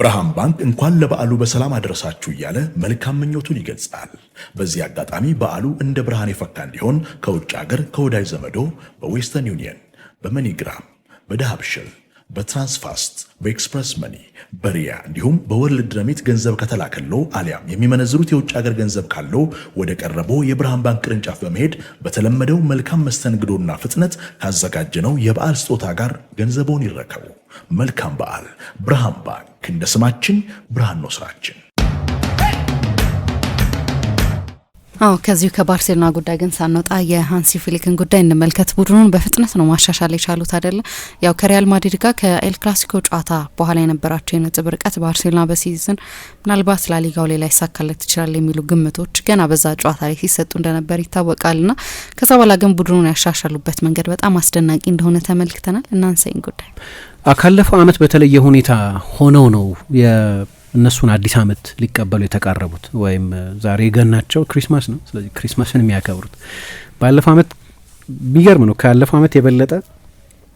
ብርሃን ባንክ እንኳን ለበዓሉ በሰላም አደረሳችሁ እያለ መልካም ምኞቱን ይገልጻል። በዚህ አጋጣሚ በዓሉ እንደ ብርሃን የፈካ እንዲሆን ከውጭ ሀገር ከወዳጅ ዘመዶ በዌስተርን ዩኒየን፣ በመኒግራም፣ በዳሃብሽል፣ በትራንስፋስት፣ በኤክስፕረስ መኒ፣ በሪያ እንዲሁም በወርልድ ረሚት ገንዘብ ከተላከለው አሊያም የሚመነዝሩት የውጭ ሀገር ገንዘብ ካለው ወደ ቀረበው የብርሃን ባንክ ቅርንጫፍ በመሄድ በተለመደው መልካም መስተንግዶና ፍጥነት ካዘጋጀነው የበዓል ስጦታ ጋር ገንዘቦን ይረከቡ። መልካም በዓል። ብርሃን ባንክ፣ እንደ ስማችን ብርሃን ነው ስራችን። ከዚሁ ከባርሴሎና ጉዳይ ግን ሳንወጣ የሃንሲ ፍሊክን ጉዳይ እንመልከት። ቡድኑን በፍጥነት ነው ማሻሻል የቻሉት አይደለ? ያው ከሪያል ማድሪድ ጋር ከኤል ክላሲኮ ጨዋታ በኋላ የነበራቸው የነጥብ ርቀት ባርሴሎና በሲዝን ምናልባት ላሊጋው ላይ ይሳካለት ይችላል የሚሉ ግምቶች ገና በዛ ጨዋታ ላይ ሲሰጡ እንደነበር ይታወቃልና ከዛ በኋላ ግን ቡድኑን ያሻሻሉበት መንገድ በጣም አስደናቂ እንደሆነ ተመልክተናል። እናንሳኝ ጉዳይ ካለፈው አመት በተለየ ሁኔታ ሆነው ነው እነሱን አዲስ አመት ሊቀበሉ የተቃረቡት። ወይም ዛሬ ገናቸው ክሪስማስ ነው፣ ስለዚህ ክሪስማስን የሚያከብሩት። ባለፈው አመት ቢገርም ነው፣ ካለፈው አመት የበለጠ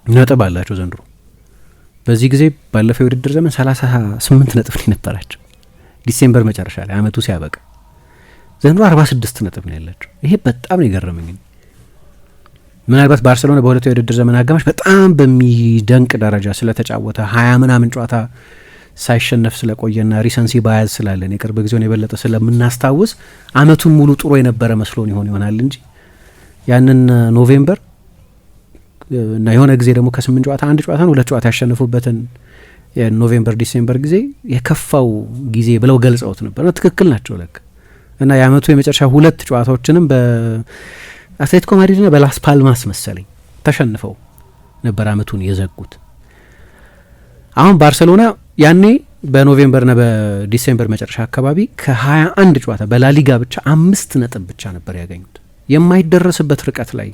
ነጥብ አላቸው ዘንድሮ። በዚህ ጊዜ ባለፈው የውድድር ዘመን 38 ነጥብ ነው የነበራቸው ዲሴምበር መጨረሻ ላይ አመቱ ሲያበቃ። ዘንድሮ 46 ነጥብ ነው ያላቸው። ይሄ በጣም ነው የገረመኝ። ምናልባት ባርሴሎና በሁለቱ የውድድር ዘመን አጋማሽ በጣም በሚደንቅ ደረጃ ስለተጫወተ 20 ምናምን ጨዋታ ሳይሸነፍ ስለቆየና ሪሰንሲ ባያዝ ስላለን የቅርብ ጊዜውን የበለጠ ስለምናስታውስ አመቱን ሙሉ ጥሩ የነበረ መስሎን ይሆናል እንጂ ያንን ኖቬምበር እና የሆነ ጊዜ ደግሞ ከ8 ጨዋታ አንድ ጨዋታ ነው 2 ጨዋታ ያሸነፉበትን የኖቬምበር ዲሴምበር ጊዜ የከፋው ጊዜ ብለው ገልጸውት ነበር። ትክክል ናቸው ለካ። እና የአመቱ የመጨረሻ 2 ጨዋታዎችንም በአትሌቲኮ ማድሪድና በላስ ፓልማስ መሰለኝ ተሸንፈው ነበር አመቱን የዘጉት። አሁን ባርሴሎና ያኔ በኖቬምበርና በዲሴምበር መጨረሻ አካባቢ ከ21 ጨዋታ በላሊጋ ብቻ 5 ነጥብ ብቻ ነበር ያገኙት። የማይደረስበት ርቀት ላይ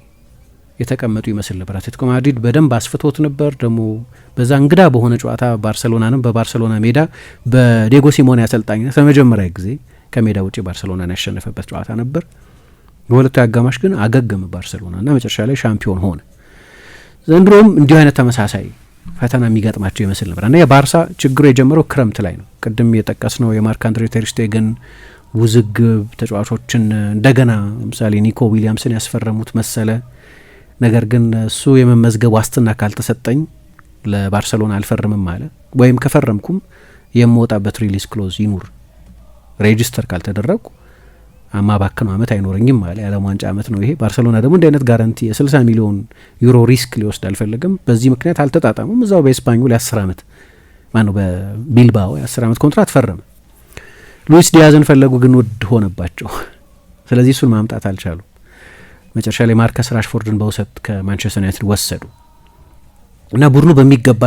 የተቀመጡ ይመስል ነበር። አትሌቲኮ ማድሪድ በደንብ አስፍቶት ነበር። ደግሞ በዛ እንግዳ በሆነ ጨዋታ ባርሴሎናንም በባርሴሎና ሜዳ በዲየጎ ሲሞኔ አሰልጣኝነት ለመጀመሪያ ጊዜ ከሜዳ ውጪ ባርሴሎናን ያሸነፈበት ጨዋታ ነበር። በሁለቱ አጋማሽ ግን አገገመ ባርሴሎናና መጨረሻ ላይ ሻምፒዮን ሆነ። ዘንድሮም እንዲሁ አይነት ተመሳሳይ ፈተና የሚገጥማቸው ይመስል ነበር እና የባርሳ ችግሩ የጀመረው ክረምት ላይ ነው። ቅድም የጠቀስነው የማርክ አንድሬ ተር ስቴገን ውዝግብ ተጫዋቾችን እንደገና ለምሳሌ ኒኮ ዊሊያምስን ያስፈረሙት መሰለ። ነገር ግን እሱ የመመዝገብ ዋስትና ካልተሰጠኝ ለባርሰሎና አልፈርምም አለ። ወይም ከፈረምኩም የምወጣበት ሪሊዝ ክሎዝ ይኑር፣ ሬጂስተር ካልተደረጉ ማባከነው አመት አይኖረኝም አለ። የዓለም ዋንጫ አመት ነው ይሄ። ባርሴሎና ደግሞ እንዲህ አይነት ጋራንቲ የ60 ሚሊዮን ዩሮ ሪስክ ሊወስድ አልፈለገም። በዚህ ምክንያት አልተጣጣሙም። እዛው በኤስፓኞል የ10 አመት በቢልባኦ የ10 አመት ኮንትራት ፈረመ። ሉዊስ ዲያዝን ፈለጉ፣ ግን ውድ ሆነባቸው። ስለዚህ እሱን ማምጣት አልቻሉም። መጨረሻ ላይ ማርከስ ራሽፎርድን በውሰት ከማንቸስተር ዩናይትድ ወሰዱ እና ቡድኑ በሚገባ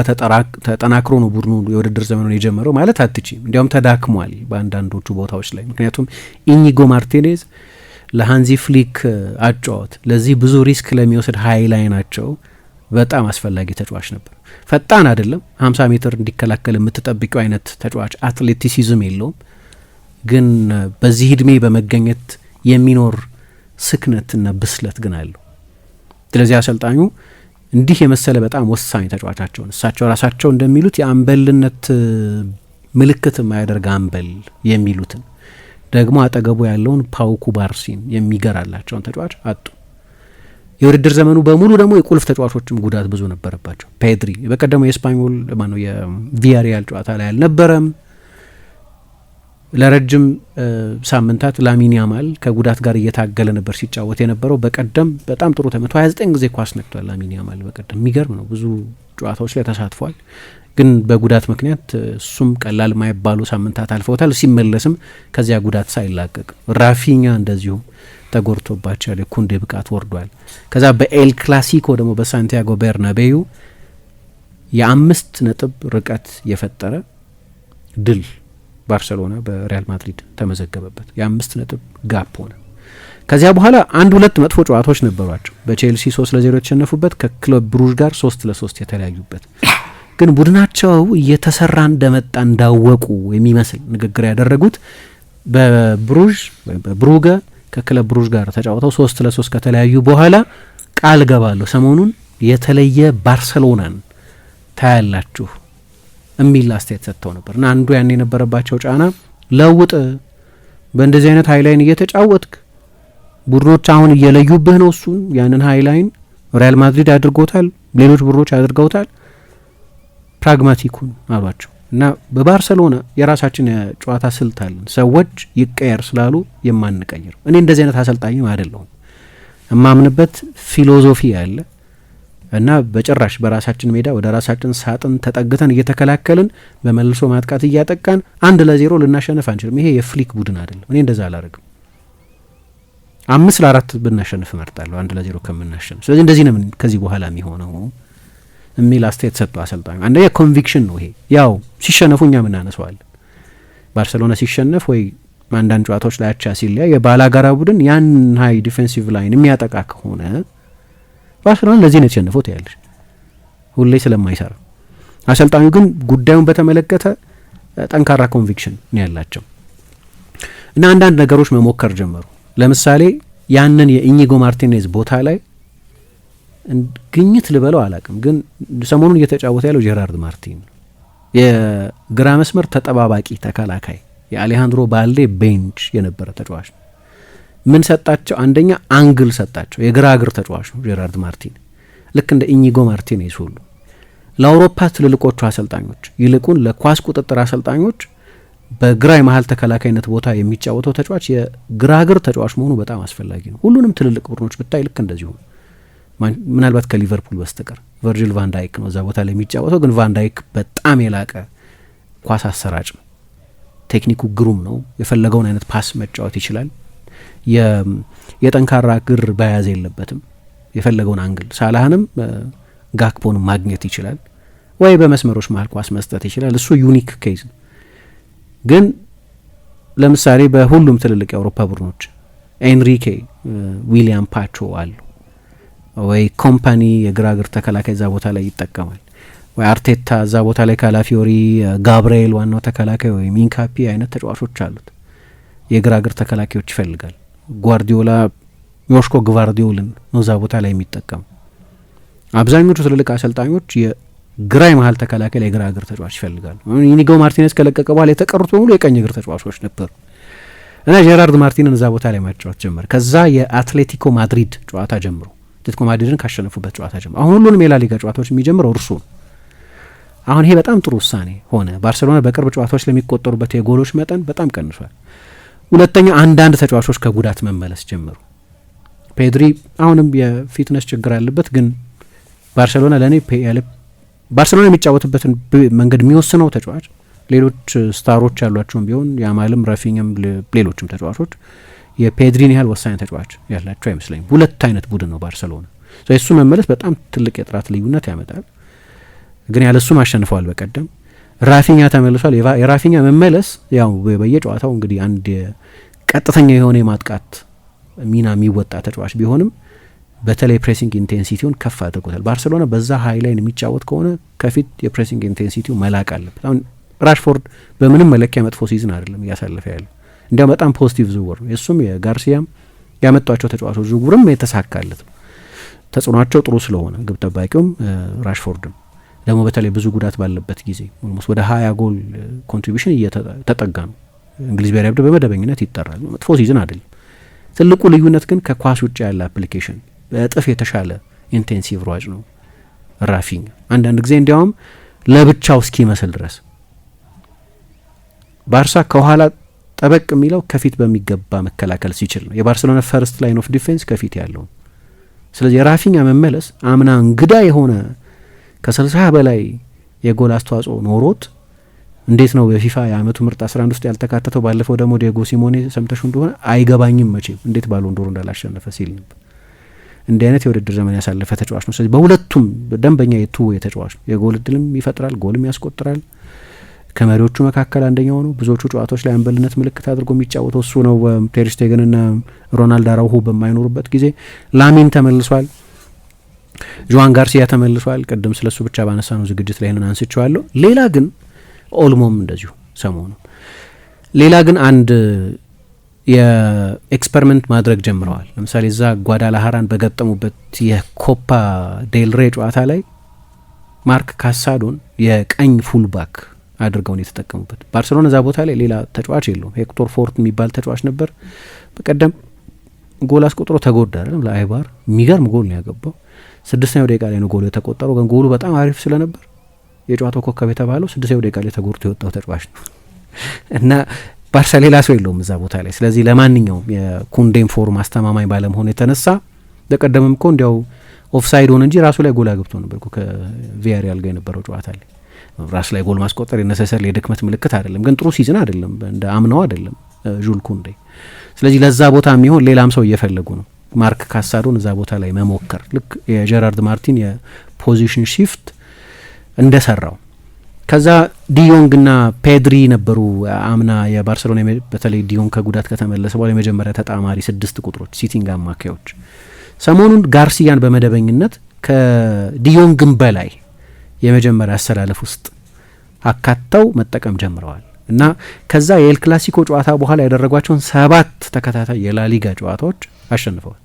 ተጠናክሮ ነው ቡድኑ የውድድር ዘመኑን የጀመረው ማለት አትችም። እንዲያውም ተዳክሟል በአንዳንዶቹ ቦታዎች ላይ። ምክንያቱም ኢኒጎ ማርቲኔዝ ለሃንዚ ፍሊክ አጫወት ለዚህ ብዙ ሪስክ ለሚወስድ ሀይ ላይ ናቸው በጣም አስፈላጊ ተጫዋች ነበር። ፈጣን አይደለም፣ 50 ሜትር እንዲከላከል የምትጠብቂው አይነት ተጫዋች አትሌቲሲዝም የለውም፣ ግን በዚህ እድሜ በመገኘት የሚኖር ስክነትና ብስለት ግን አለው። ስለዚህ አሰልጣኙ እንዲህ የመሰለ በጣም ወሳኝ ተጫዋቻቸውን እሳቸው ራሳቸው እንደሚሉት የአምበልነት ምልክት የማያደርግ አምበል የሚሉትን ደግሞ አጠገቡ ያለውን ፓው ኩባርሲን የሚገራላቸውን ተጫዋች አጡ። የውድድር ዘመኑ በሙሉ ደግሞ የቁልፍ ተጫዋቾችም ጉዳት ብዙ ነበረባቸው። ፔድሪ በቀደሙ የስፓኞል የቪያሪያል ጨዋታ ላይ አልነበረም። ለረጅም ሳምንታት ላሚን ያማል ከጉዳት ጋር እየታገለ ነበር ሲጫወት የነበረው። በቀደም በጣም ጥሩ 129 ጊዜ ኳስ ነክቷል ላሚን ያማል በቀደም። የሚገርም ነው። ብዙ ጨዋታዎች ላይ ተሳትፏል፣ ግን በጉዳት ምክንያት እሱም ቀላል ማይባሉ ሳምንታት አልፈውታል። ሲመለስም ከዚያ ጉዳት ሳይላቀቅ ራፊኛ እንደዚሁ ተጎድቶባቸዋል። የኩንዴ ብቃት ወርዷል። ከዛ በኤል ክላሲኮ ደግሞ በሳንቲያጎ ቤርናቤዩ የ5 ነጥብ ርቀት የፈጠረ ድል ባርሴሎና በሪያል ማድሪድ ተመዘገበበት። የ5 ነጥብ ጋፕ ሆነ። ከዚያ በኋላ 1-2 መጥፎ ጨዋታዎች ነበሯቸው። በቼልሲ 3-0 የተሸነፉበት፣ ከክለብ ብሩዥ ጋር 3-3 የተለያዩበት። ግን ቡድናቸው እየተሰራ እንደመጣ እንዳወቁ የሚመስል ንግግር ያደረጉት በብሩዥ ወይም በብሩገ ከክለብ ብሩዥ ጋር ተጫውተው 3-3 ከተለያዩ በኋላ ቃል ገባለሁ ሰሞኑን የተለየ ባርሴሎናን ታያላችሁ የሚል አስተያየት ሰጥተው ነበር። እና አንዱ ያን የነበረባቸው ጫና ለውጥ በእንደዚህ አይነት ሃይላይን እየተጫወትክ ቡድኖች አሁን እየለዩብህ ነው። እሱን ያንን ሃይላይን ሪያል ማድሪድ አድርጎታል፣ ሌሎች ቡድኖች አድርገውታል። ፕራግማቲኩን አሏቸው እና በባርሰሎና የራሳችን የጨዋታ ስልት አለን፣ ሰዎች ይቀየር ስላሉ የማንቀይር። እኔ እንደዚህ አይነት አሰልጣኝም አይደለሁም። የማምንበት ፊሎዞፊ ያለ እና በጭራሽ በራሳችን ሜዳ ወደ ራሳችን ሳጥን ተጠግተን እየተከላከልን በመልሶ ማጥቃት እያጠቃን 1-0 ልናሸንፍ አንችልም። ይሄ የፍሊክ ቡድን አይደለም። እኔ እንደዛ አላደርግም። 5-4 ብናሸንፍ እመርጣለሁ 1-0 ከምናሸንፍ። ስለዚህ እንደዚህ ነው ከዚህ በኋላ የሚሆነው የሚል አስተያየት ሰጡ አሰልጣኙ። አንደኛ ኮንቪክሽን ነው ይሄ። ያው ሲሸነፉ እኛ ምናነሰዋለን። ባርሰሎና ሲሸነፍ ወይ አንዳንድ ጨዋታዎች ላይ አቻ ሲለያይ የባላጋራ ቡድን ያን ሀይ ዲፌንሲቭ ላይን የሚያጠቃ ከሆነ ባርሰሎና ለዚህ ነው የተሸነፈው ትያለሽ፣ ሁሌ ስለማይሰራ። አሰልጣኙ ግን ጉዳዩን በተመለከተ ጠንካራ ኮንቪክሽን ነው ያላቸው እና አንዳንድ ነገሮች መሞከር ጀመሩ። ለምሳሌ ያንን የኢኒጎ ማርቲኔዝ ቦታ ላይ ግኝት ልበለው አላቅም፣ ግን ሰሞኑን እየተጫወተ ያለው ጄራርድ ማርቲን የግራ መስመር ተጠባባቂ ተከላካይ የአሌሃንድሮ ባልዴ ቤንች የነበረ ተጫዋች ነው። ምን ሰጣቸው? አንደኛ አንግል ሰጣቸው። የግራ እግር ተጫዋች ነው ጄራርድ ማርቲን፣ ልክ እንደ ኢኒጎ ማርቲኔዝ ሁሉ። ለአውሮፓ ትልልቆቹ አሰልጣኞች ይልቁን ለኳስ ቁጥጥር አሰልጣኞች በግራ የመሀል ተከላካይነት ቦታ የሚጫወተው ተጫዋች የግራ እግር ተጫዋች መሆኑ በጣም አስፈላጊ ነው። ሁሉንም ትልልቅ ቡድኖች ብታይ ልክ እንደዚሁ፣ ምናልባት ከሊቨርፑል በስተቀር ቨርጂል ቫንዳይክ ነው እዛ ቦታ ላይ የሚጫወተው። ግን ቫንዳይክ በጣም የላቀ ኳስ አሰራጭ ነው። ቴክኒኩ ግሩም ነው። የፈለገውን አይነት ፓስ መጫወት ይችላል። የጠንካራ እግር በያዝ የለበትም። የፈለገውን አንግል ሳላህንም ጋክፖንም ማግኘት ይችላል፣ ወይ በመስመሮች መሀል ኳስ መስጠት ይችላል። እሱ ዩኒክ ኬዝ ነው። ግን ለምሳሌ በሁሉም ትልልቅ የአውሮፓ ቡድኖች ኤንሪኬ፣ ዊሊያም ፓቾ አሉ፣ ወይ ኮምፓኒ የግራ እግር ተከላካይ እዛ ቦታ ላይ ይጠቀማል፣ ወይ አርቴታ እዛ ቦታ ላይ ካላፊዮሪ፣ ጋብርኤል ዋናው ተከላካይ፣ ወይ ሚንካፒ አይነት ተጫዋቾች አሉት። የግራ እግር ተከላካዮች ይፈልጋል። ጓርዲዮላ ዮሽኮ ግቫርዲዮልን ነው እዛ ቦታ ላይ የሚጠቀሙ። አብዛኞቹ ትልልቅ አሰልጣኞች የግራ የመሀል ተከላካይ የግራ እግር ተጫዋች ይፈልጋሉ። ኢኒጎ ማርቲኔዝ ከለቀቀ በኋላ የተቀሩት በሙሉ የቀኝ እግር ተጫዋቾች ነበሩ እና ጄራርድ ማርቲንን እዛ ቦታ ላይ ማጫወት ጀመረ። ከዛ የአትሌቲኮ ማድሪድ ጨዋታ ጀምሮ አትሌቲኮ ማድሪድን ካሸነፉበት ጨዋታ ጀምሮ አሁን ሁሉንም የላሊጋ ጨዋታዎች የሚጀምረው እርሱ ነው። አሁን ይሄ በጣም ጥሩ ውሳኔ ሆነ። ባርሴሎና በቅርብ ጨዋታዎች ለሚቆጠሩበት የጎሎች መጠን በጣም ቀንሷል። ሁለተኛ አንዳንድ ተጫዋቾች ከጉዳት መመለስ ጀመሩ። ፔድሪ አሁንም የፊትነስ ችግር አለበት፣ ግን ባርሴሎና ለእኔ ባርሴሎና የሚጫወትበትን መንገድ የሚወስነው ተጫዋች ሌሎች ስታሮች ያሏቸውም ቢሆን ያማልም፣ ራፊኛም ሌሎችም ተጫዋቾች የፔድሪን ያህል ወሳኝ ተጫዋች ያላቸው አይመስለኝም። ሁለት አይነት ቡድን ነው ባርሴሎና። የእሱ መመለስ በጣም ትልቅ የጥራት ልዩነት ያመጣል። ግን ያለሱም አሸንፈዋል። በቀደም ራፊኛ ተመልሷል። የራፊኛ መመለስ ያው በየጨዋታው እንግዲህ አንድ ቀጥተኛ የሆነ የማጥቃት ሚና የሚወጣ ተጫዋች ቢሆንም በተለይ ፕሬሲንግ ኢንቴንሲቲውን ከፍ አድርጎታል። ባርሴሎና በዛ ሀይ ላይን የሚጫወት ከሆነ ከፊት የፕሬሲንግ ኢንቴንሲቲው መላቅ አለበት። አሁን ራሽፎርድ በምንም መለኪያ መጥፎ ሲዝን አይደለም እያሳለፈ ያለው፣ እንዲያውም በጣም ፖዚቲቭ ዝውውር ነው። የእሱም የጋርሲያም ያመጧቸው ተጫዋቾች ዝውውርም የተሳካለት ነው። ተጽዕኗቸው ጥሩ ስለሆነ ግብ ጠባቂውም ራሽፎርድም ደግሞ በተለይ ብዙ ጉዳት ባለበት ጊዜ ኦልሞስት ወደ 20 ጎል ኮንትሪቢሽን እየተጠጋ ነው። እንግሊዝ ብሔራዊ ቡድን በመደበኝነት ይጠራል። መጥፎ ሲዝን አይደለም። ትልቁ ልዩነት ግን ከኳስ ውጭ ያለ አፕሊኬሽን በእጥፍ የተሻለ ኢንቴንሲቭ ሯጭ ነው ራፊኛ። አንዳንድ ጊዜ እንዲያውም ለብቻው እስኪመስል ድረስ ባርሳ ከኋላ ጠበቅ የሚለው ከፊት በሚገባ መከላከል ሲችል ነው። የባርሴሎና ፈርስት ላይን ኦፍ ዲፌንስ ከፊት ያለው። ስለዚህ የራፊኛ መመለስ አምና እንግዳ የሆነ ከ60 በላይ የጎል አስተዋጽኦ ኖሮት እንዴት ነው በፊፋ የአመቱ ምርጥ 11 ውስጥ ያልተካተተው? ባለፈው ደግሞ ዲየጎ ሲሞኔ ሰምተሽ እንደሆነ አይገባኝም መቼም እንዴት ባሎን ዶር እንዳላሸነፈ ሲል ነበር። እንዲህ አይነት የውድድር ዘመን ያሳለፈ ተጫዋች ነው። ስለዚህ በሁለቱም ደንበኛ የተጫዋች ነው። የጎል እድልም ይፈጥራል፣ ጎልም ያስቆጥራል። ከመሪዎቹ መካከል አንደኛው ነው። ብዙዎቹ ጨዋታዎች ላይ አንበልነት ምልክት አድርጎ የሚጫወተው እሱ ነው። ቴር ስቴገንና ሮናልድ አራውሆ በማይኖሩበት ጊዜ ላሚን ተመልሷል። ጆዋን ጋርሲያ ተመልሷል። ቅድም ስለሱ ብቻ ባነሳ ነው ዝግጅት ላይ አንስቼዋለሁ። ሌላ ግን ኦልሞም እንደዚሁ ሰሞኑ ሌላ ግን አንድ የኤክስፐሪመንት ማድረግ ጀምረዋል። ለምሳሌ እዛ ጓዳላሃራን በገጠሙበት የኮፓ ዴል ሬ ጨዋታ ላይ ማርክ ካሳዶን የቀኝ ፉልባክ አድርገው ነው የተጠቀሙበት። ባርሴሎና እዛ ቦታ ላይ ሌላ ተጫዋች የለውም። ሄክቶር ፎርት የሚባል ተጫዋች ነበር። በቀደም ጎል አስቆጥሮ ተጎዳ አይደለም ለአይባር። የሚገርም ጎል ነው ያገባው። 6ኛው ደቂቃ ላይ ነው ጎሉ የተቆጠረው። ግን ጎሉ በጣም አሪፍ ስለነበር የጨዋታው ኮከብ የተባለው 6ኛው ደቂቃ ላይ ተጎድቶ የወጣው ተጫዋች ነው እና ባርሳ ሌላ ሰው የለውም እዛ ቦታ ላይ። ስለዚህ ለማንኛውም የኩንዴን ፎርም አስተማማኝ ባለመሆኑ የተነሳ በቀደምም እኮ እንዲያው ኦፍሳይድ ሆነ እንጂ ራሱ ላይ ጎል አግብቶ ነበር ከቪያሪያል ጋር የነበረው ጨዋታ ላይ። ራስ ላይ ጎል ማስቆጠር የነሰሰር የድክመት ምልክት አይደለም፣ ግን ጥሩ ሲዝን አይደለም፣ እንደ አምናው አይደለም ጁል ኩንዴ። ስለዚህ ለዛ ቦታ የሚሆን ሌላም ሰው እየፈለጉ ነው። ማርክ ካሳዶን እዛ ቦታ ላይ መሞከር ልክ የጀራርድ ማርቲን የፖዚሽን ሺፍት እንደሰራው። ከዛ ዲዮንግና ፔድሪ ነበሩ አምና የባርሴሎና በተለይ ዲዮንግ ከጉዳት ከተመለሰ በኋላ የመጀመሪያ ተጣማሪ 6 ቁጥሮች ሲቲንግ አማካዮች። ሰሞኑን ጋርሲያን በመደበኝነት ከዲዮንግም በላይ የመጀመሪያ አሰላለፍ ውስጥ አካተው መጠቀም ጀምረዋል እና ከዛ የኤል ክላሲኮ ጨዋታ በኋላ ያደረጓቸውን 7 ተከታታይ የላሊጋ ጨዋታዎች አሸንፈዋል።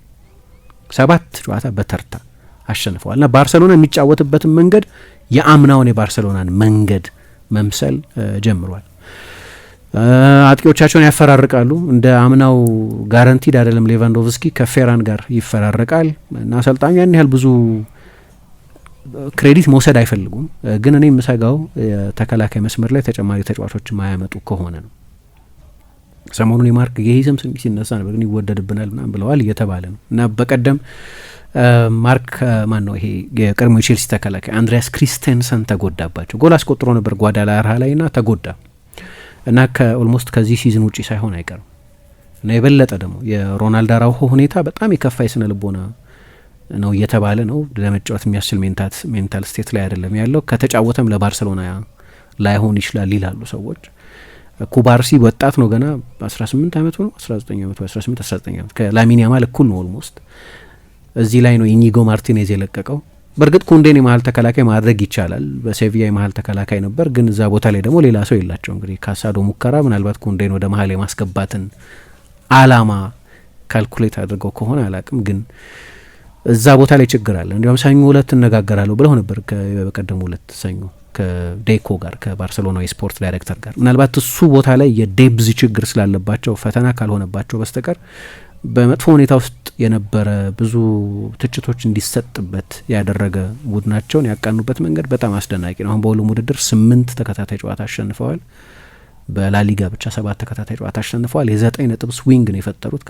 7 ጨዋታ በተርታ አሸንፈዋል እና ባርሴሎና የሚጫወትበትን መንገድ የአምናውን የባርሴሎናን መንገድ መምሰል ጀምሯል። አጥቂዎቻቸውን ያፈራርቃሉ። እንደ አምናው ጋራንቲድ አይደለም። ሌቫንዶቭስኪ ከፌራን ጋር ይፈራረቃል እና አሰልጣኙ ያን ያህል ብዙ ክሬዲት መውሰድ አይፈልጉም። ግን እኔ የምሰጋው የተከላካይ መስመር ላይ ተጨማሪ ተጫዋቾች ማያመጡ ከሆነ ነው። ሰሞኑን የማርክ የሂስም ስም ሲነሳ ነበር፣ ግን ይወደድብናል ምናምን ብለዋል እየተባለ ነው እና በቀደም ማርክ ማን ነው ይሄ የቀድሞ ቼልሲ ተከላካይ አንድሪያስ ክሪስቴንሰን ተጎዳባቸው። ጎል አስቆጥሮ ነበር ጓዳላራ ላይ ና ተጎዳ እና ከኦልሞስት ከዚህ ሲዝን ውጪ ሳይሆን አይቀርም እና የበለጠ ደግሞ የሮናልዶ አራውሆ ሁኔታ በጣም የከፋ የስነ ልቦና ነው እየተባለ ነው። ለመጫወት የሚያስችል ሜንታል ስቴት ላይ አይደለም ያለው። ከተጫወተም ለባርሴሎና ላይሆን ይችላል ይላሉ ሰዎች። ኩባርሲ ወጣት ነው ገና 18 ዓመቱ ነው 19 ዓመቱ 19 ዓመት ከላሚን ያማል እኩል ነው ኦልሞስት። እዚህ ላይ ነው ኢኒጎ ማርቲኔዝ የለቀቀው። በእርግጥ ኩንዴን የመሀል ተከላካይ ማድረግ ይቻላል። በሴቪያ የመሀል ተከላካይ ነበር፣ ግን እዛ ቦታ ላይ ደግሞ ሌላ ሰው የላቸው። እንግዲህ ካሳዶ ሙከራ ምናልባት ኩንዴን ወደ መሀል የማስገባትን አላማ ካልኩሌት አድርገው ከሆነ አላቅም፣ ግን እዛ ቦታ ላይ ችግር አለ። እንዲያውም ሰኞ 2 እነጋገራለሁ ብለው ነበር በቀደሙ 2 ሰኞ ከዴኮ ጋር ከባርሴሎና የስፖርት ዳይሬክተር ጋር። ምናልባት እሱ ቦታ ላይ የዴብዝ ችግር ስላለባቸው ፈተና ካልሆነባቸው በስተቀር በመጥፎ ሁኔታ ውስጥ የነበረ ብዙ ትችቶች እንዲሰጥበት ያደረገ ቡድናቸውን ያቃኑበት መንገድ በጣም አስደናቂ ነው። አሁን በሁሉም ውድድር 8 ተከታታይ ጨዋታ አሸንፈዋል። በላሊጋ ብቻ 7 ተከታታይ ጨዋታ አሸንፈዋል። የ9 ነጥብ ስዊንግ ነው የፈጠሩት።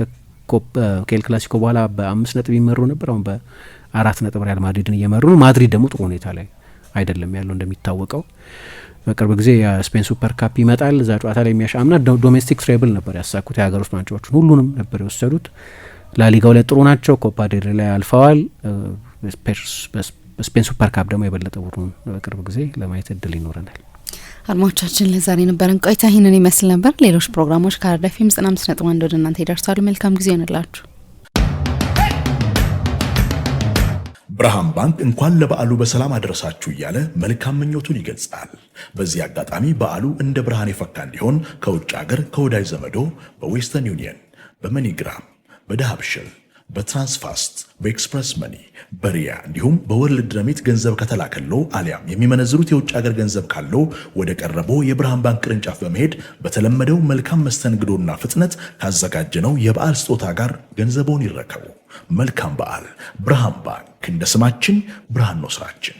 ከኤል ክላሲኮ በኋላ በ5 ነጥብ ይመሩ ነበር። አሁን በ4 ነጥብ ሪያል ማድሪድን እየመሩ ነው። ማድሪድ ደግሞ ጥሩ ሁኔታ ላይ አይደለም ያለው እንደሚታወቀው። በቅርብ ጊዜ የስፔን ሱፐር ካፕ ይመጣል። እዛ ጨዋታ ላይ የሚያሻምና ዶሜስቲክ ትሬብል ነበር ያሳኩት። የሀገር ውስጥ ዋንጫዎችን ሁሉንም ነበር የወሰዱት። ላሊጋው ላይ ጥሩ ናቸው። ኮፓ ዴል ላይ አልፈዋል። በስፔን ሱፐር ካፕ ደግሞ የበለጠ ቡድኑን በቅርብ ጊዜ ለማየት እድል ይኖረናል። አድማጮቻችን ለዛሬ ነበረን ቆይታ ይህንን ይመስል ነበር። ሌሎች ፕሮግራሞች ከአራዳ ኤፍ ኤም 95.1 ወደ እናንተ ይደርሳሉ። መልካም ጊዜ ይሆንላችሁ። ብርሃን ባንክ እንኳን ለበዓሉ በሰላም አደረሳችሁ እያለ መልካም ምኞቱን ይገልጻል። በዚህ አጋጣሚ በዓሉ እንደ ብርሃን የፈካ እንዲሆን ከውጭ ሀገር ከወዳጅ ዘመዶ በዌስተርን ዩኒየን፣ በመኒግራም፣ በዳሃብሽል፣ በትራንስፋስት፣ በኤክስፕረስ መኒ፣ በሪያ እንዲሁም በወርልድ ረሚት ገንዘብ ከተላከሎ አሊያም የሚመነዝሩት የውጭ ሀገር ገንዘብ ካለው ወደ ቀረበው የብርሃን ባንክ ቅርንጫፍ በመሄድ በተለመደው መልካም መስተንግዶና ፍጥነት ካዘጋጀነው የበዓል ስጦታ ጋር ገንዘቦን ይረከቡ። መልካም በዓል። ብርሃን ባንክ፣ እንደ ስማችን ብርሃን ነው ስራችን።